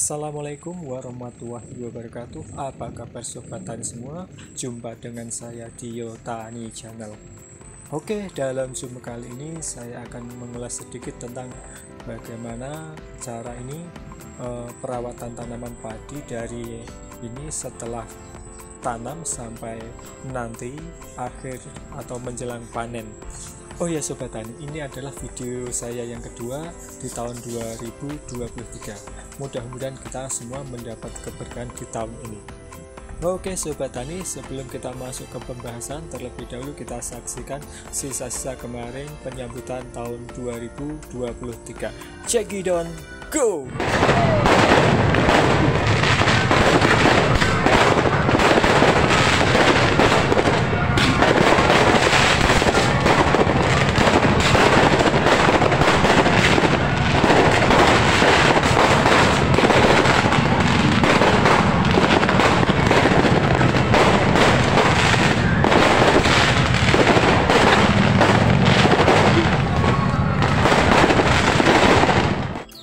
Assalamualaikum warahmatullahi wabarakatuh. Apa kabar sobat tani semua? Jumpa dengan saya di Yotani Channel. Oke, dalam Zoom kali ini saya akan mengulas sedikit tentang bagaimana cara ini perawatan tanaman padi dari ini setelah tanam sampai nanti akhir atau menjelang panen. Oh ya sobat tani, ini adalah video saya yang kedua di tahun 2023. Mudah-mudahan kita semua mendapat keberkahan di tahun ini. Oke sobat tani, sebelum kita masuk ke pembahasan, terlebih dahulu kita saksikan sisa-sisa kemarin penyambutan tahun 2023. Check it on, go!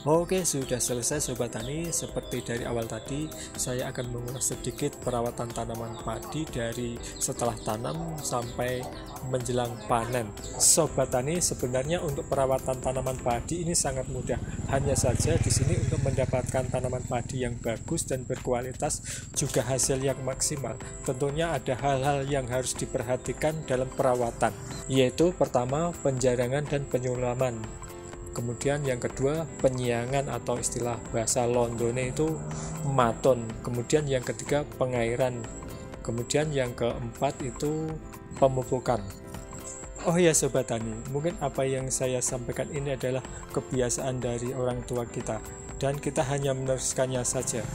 Oke, sudah selesai sobat tani. Seperti dari awal tadi, saya akan mengulas sedikit perawatan tanaman padi dari setelah tanam sampai menjelang panen. Sobat tani, sebenarnya untuk perawatan tanaman padi ini sangat mudah. Hanya saja di sini untuk mendapatkan tanaman padi yang bagus dan berkualitas juga hasil yang maksimal. Tentunya ada hal-hal yang harus diperhatikan dalam perawatan, yaitu pertama penjarangan dan penyulaman. Kemudian yang kedua penyiangan atau istilah bahasa Londone itu maton. Kemudian yang ketiga pengairan. Kemudian yang keempat itu pemupukan. Oh ya sobat tani, mungkin apa yang saya sampaikan ini adalah kebiasaan dari orang tua kita dan kita hanya meneruskannya saja.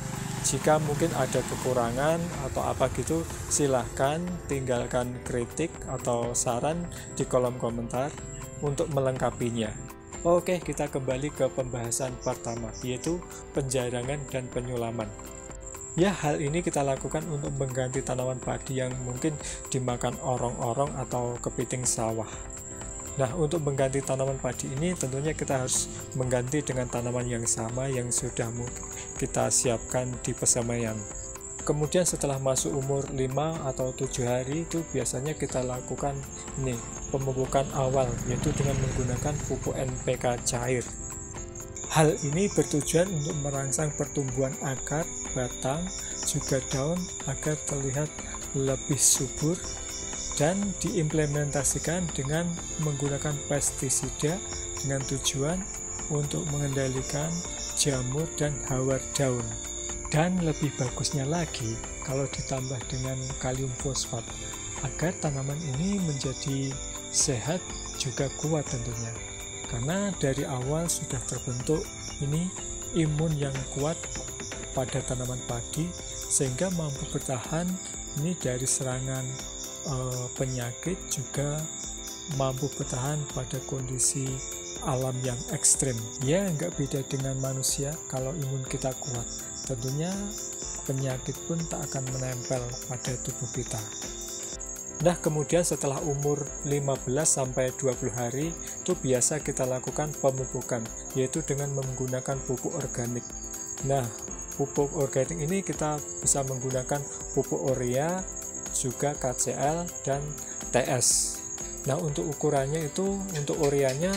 Jika mungkin ada kekurangan atau apa gitu, silahkan tinggalkan kritik atau saran di kolom komentar untuk melengkapinya. Oke, kita kembali ke pembahasan pertama, yaitu penjarangan dan penyulaman. Ya, hal ini kita lakukan untuk mengganti tanaman padi yang mungkin dimakan orong-orong atau kepiting sawah. Nah, untuk mengganti tanaman padi ini tentunya kita harus mengganti dengan tanaman yang sama yang sudah kita siapkan di pesemaian. Kemudian setelah masuk umur 5 atau 7 hari itu biasanya kita lakukan ini pemupukan awal, yaitu dengan menggunakan pupuk NPK cair. Hal ini bertujuan untuk merangsang pertumbuhan akar, batang, juga daun agar terlihat lebih subur dan diimplementasikan dengan menggunakan pestisida dengan tujuan untuk mengendalikan jamur dan hawar daun. Dan lebih bagusnya lagi kalau ditambah dengan kalium fosfat agar tanaman ini menjadi sehat juga kuat tentunya, karena dari awal sudah terbentuk ini imun yang kuat pada tanaman padi sehingga mampu bertahan ini dari serangan penyakit, juga mampu bertahan pada kondisi alam yang ekstrim. Ya, nggak beda dengan manusia. Kalau imun kita kuat, tentunya penyakit pun tak akan menempel pada tubuh kita. Nah, kemudian setelah umur 15-20 hari itu biasa kita lakukan pemupukan, yaitu dengan menggunakan pupuk organik. Nah, pupuk organik ini kita bisa menggunakan pupuk urea, juga KCl dan TS. Nah, untuk ukurannya itu untuk ureanya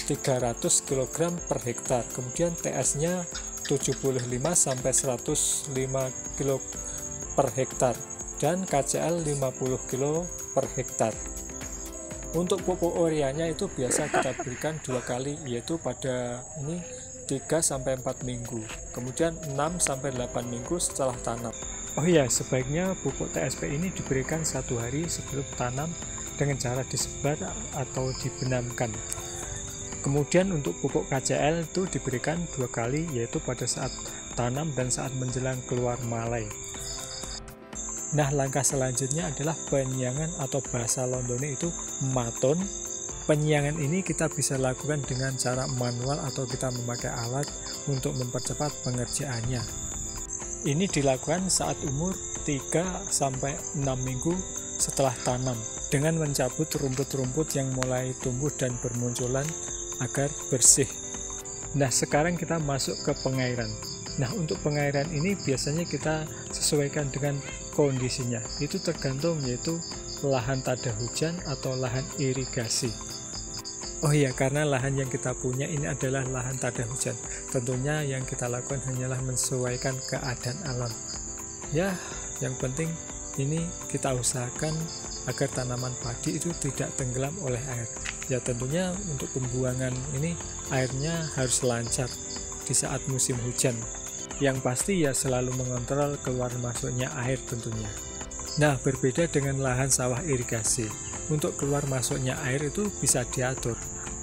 300 kg per hektar, kemudian TS-nya 75-105 kg per hektar, dan KCl 50 kg per hektar. Untuk pupuk ureanya itu biasa kita berikan 2 kali, yaitu pada ini 3-4 minggu, kemudian 6-8 minggu setelah tanam. Oh iya, sebaiknya pupuk TSP ini diberikan 1 hari sebelum tanam dengan cara disebar atau dibenamkan. Kemudian untuk pupuk KCl itu diberikan 2 kali, yaitu pada saat tanam dan saat menjelang keluar malai. Nah, langkah selanjutnya adalah penyiangan atau bahasa Londone itu maton. Penyiangan ini kita bisa lakukan dengan cara manual atau kita memakai alat untuk mempercepat pengerjaannya. Ini dilakukan saat umur 3-6 minggu setelah tanam dengan mencabut rumput-rumput yang mulai tumbuh dan bermunculan agar bersih. Nah, sekarang kita masuk ke pengairan. Nah, untuk pengairan ini biasanya kita sesuaikan dengan kondisinya. Itu tergantung yaitu lahan tada hujan atau lahan irigasi. Oh iya, karena lahan yang kita punya ini adalah lahan tada hujan. Tentunya yang kita lakukan hanyalah menyesuaikan keadaan alam. Ya, yang penting ini kita usahakan agar tanaman padi itu tidak tenggelam oleh air. Ya, tentunya untuk pembuangan ini airnya harus lancar di saat musim hujan. Yang pasti ya selalu mengontrol keluar masuknya air tentunya. Nah, berbeda dengan lahan sawah irigasi. Untuk keluar masuknya air itu bisa diatur.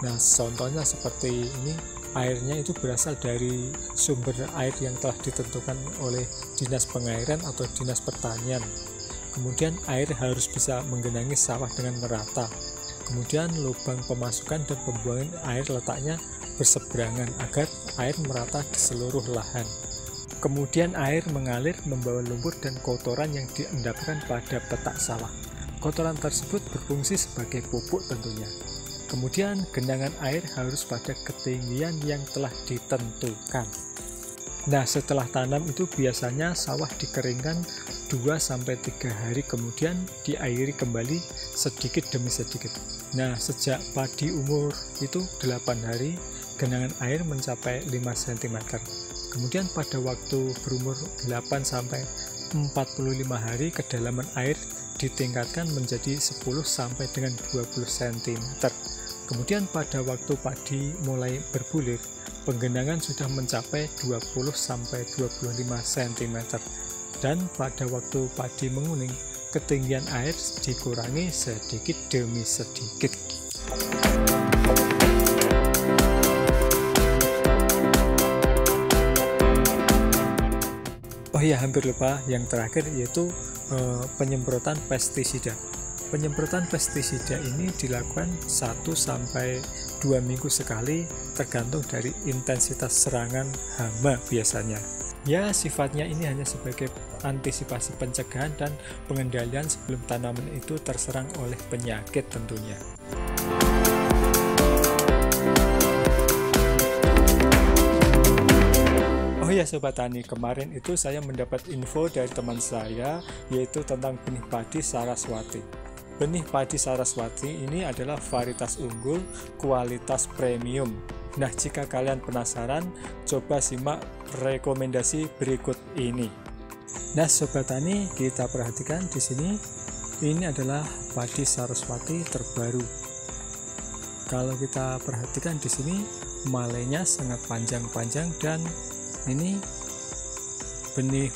Nah, contohnya seperti ini, airnya itu berasal dari sumber air yang telah ditentukan oleh Dinas Pengairan atau Dinas Pertanian. Kemudian air harus bisa menggenangi sawah dengan merata. Kemudian lubang pemasukan dan pembuangan air letaknya berseberangan agar air merata di seluruh lahan. Kemudian air mengalir membawa lumpur dan kotoran yang diendapkan pada petak sawah. Kotoran tersebut berfungsi sebagai pupuk tentunya. Kemudian genangan air harus pada ketinggian yang telah ditentukan. Nah, setelah tanam itu biasanya sawah dikeringkan 2-3 hari, kemudian diairi kembali sedikit demi sedikit. Nah, sejak padi umur itu 8 hari, genangan air mencapai 5 cm. Kemudian pada waktu berumur 8-45 hari, kedalaman air ditingkatkan menjadi 10 sampai dengan 20 cm. Kemudian pada waktu padi mulai berbulir, penggenangan sudah mencapai 20 sampai 25 cm. Dan pada waktu padi menguning, ketinggian air dikurangi sedikit demi sedikit. Oh iya, hampir lupa, yang terakhir yaitu penyemprotan pestisida. Penyemprotan pestisida ini dilakukan 1-2 minggu sekali, tergantung dari intensitas serangan hama biasanya. Ya, sifatnya ini hanya sebagai antisipasi pencegahan dan pengendalian sebelum tanaman itu terserang oleh penyakit tentunya. Oh ya Sobat Tani, kemarin itu saya mendapat info dari teman saya yaitu tentang benih padi Saraswati. Benih padi Saraswati ini adalah varietas unggul kualitas premium. Nah, jika kalian penasaran, coba simak rekomendasi berikut ini. Nah, Sobat Tani, kita perhatikan di sini, ini adalah padi Saraswati terbaru. Kalau kita perhatikan di sini, malainya sangat panjang-panjang dan ini benih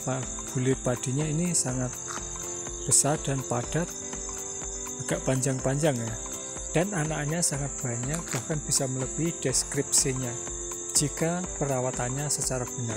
bulir padinya ini sangat besar dan padat, agak panjang-panjang ya. Dan anaknya sangat banyak, bahkan bisa melebihi deskripsinya jika perawatannya secara benar.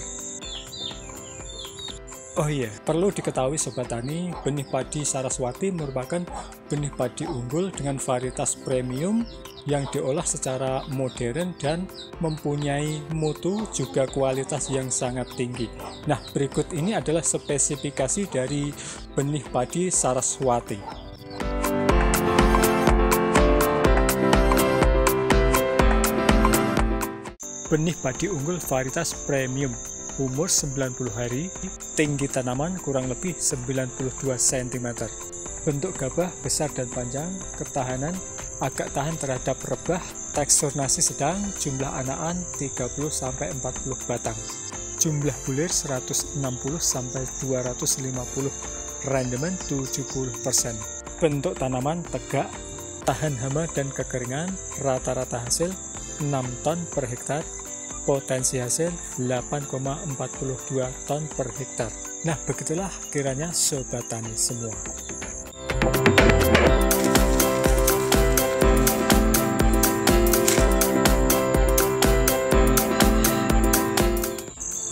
Oh iya, perlu diketahui Sobat Tani, benih padi Saraswati merupakan benih padi unggul dengan varietas premium yang diolah secara modern dan mempunyai mutu juga kualitas yang sangat tinggi. Nah, berikut ini adalah spesifikasi dari benih padi Saraswati. Benih padi unggul varietas premium, umur 90 hari, tinggi tanaman kurang lebih 92 cm. Bentuk gabah besar dan panjang, ketahanan agak tahan terhadap rebah, tekstur nasi sedang, jumlah anakan 30-40 batang. Jumlah bulir 160-250, rendemen 70%. Bentuk tanaman tegak, tahan hama dan kekeringan, rata-rata hasil 6 ton per hektar, potensi hasil 8,42 ton per hektar. Nah, begitulah kiranya Sobat Tani semua.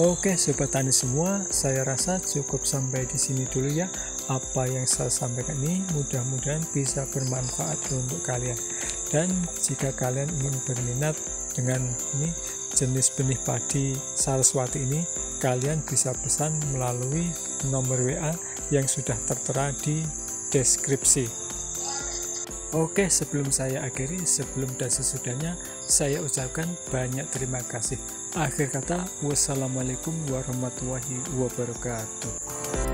Oke Sobat Tani semua, saya rasa cukup sampai di sini dulu ya. Apa yang saya sampaikan ini mudah-mudahan bisa bermanfaat untuk kalian. Dan jika kalian ingin berminat dengan ini jenis benih padi Saraswati ini, kalian bisa pesan melalui nomor WA yang sudah tertera di deskripsi. Oke, sebelum saya akhiri, sebelum dan sesudahnya, saya ucapkan banyak terima kasih Akhir kata, wassalamualaikum warahmatullahi wabarakatuh.